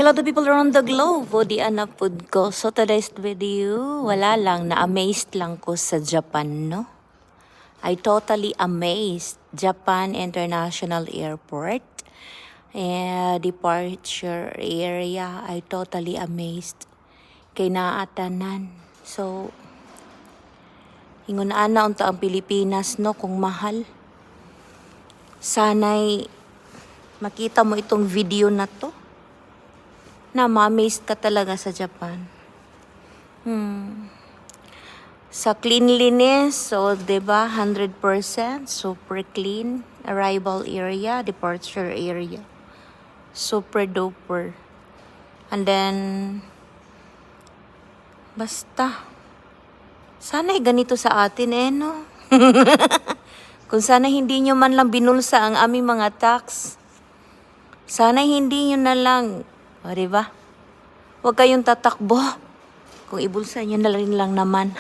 Hello to people around the globe. Body Anna Food ko. So today's video, wala lang, na-amazed lang ko sa Japan, no? I totally amazed. Japan International Airport. Departure area, I totally amazed. Kay naatanan. So, ingon ana unta ang Pilipinas, no, kung mahal. Sana'y makita mo itong video na to. Na ma-amazed ka talaga sa Japan. Sa cleanliness, so 'di ba 100% super clean. Arrival area, departure area. Super duper. And then basta sana'y ganito sa atin no. Kung sana hindi nyo man lang binulsa ang aming mga tax. Sana'y hindi nyo na lang, o diba? Huwag kayong tatakbo. Kung ibulsa nyo na rin lang naman.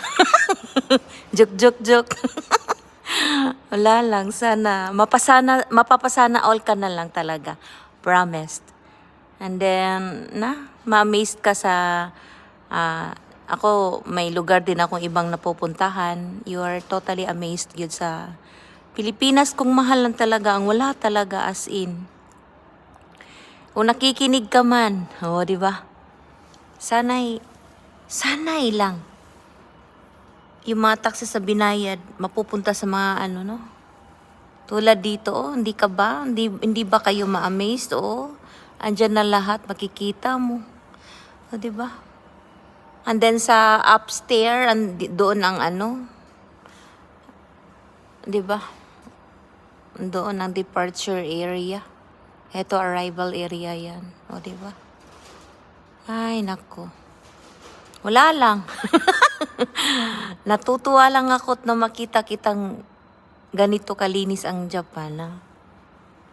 Joke. Wala lang, sana. Mapapasana all ka na lang talaga. Promised. And then, ma-amazed ka sa, ako, may lugar din akong ibang napupuntahan. You are totally amazed yun sa Pilipinas, kung mahal lang talaga, ang wala talaga as in. Kung nakikinig ka man, di ba? Sana'y lang. Yung mga taxi sa binayad, mapupunta sa mga tulad dito, hindi ka ba? Hindi ba kayo ma-amazed? Andyan na lahat, makikita mo. Di ba? And then sa upstairs, doon ang di ba? Doon ang departure area. Ito arrival area yan. Di ba? Ay, nako. Wala lang. Natutuwa lang ako na makita kitang ganito kalinis ang Japan.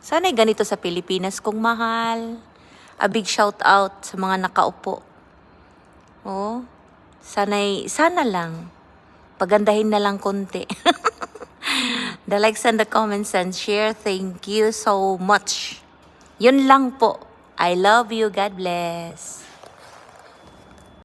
Sana'y ganito sa Pilipinas kung mahal. A big shout out sa mga nakaupo. Sana lang. Pagandahin na lang konti. The likes and the comments and share. Thank you so much. Yun lang po. I love you. God bless.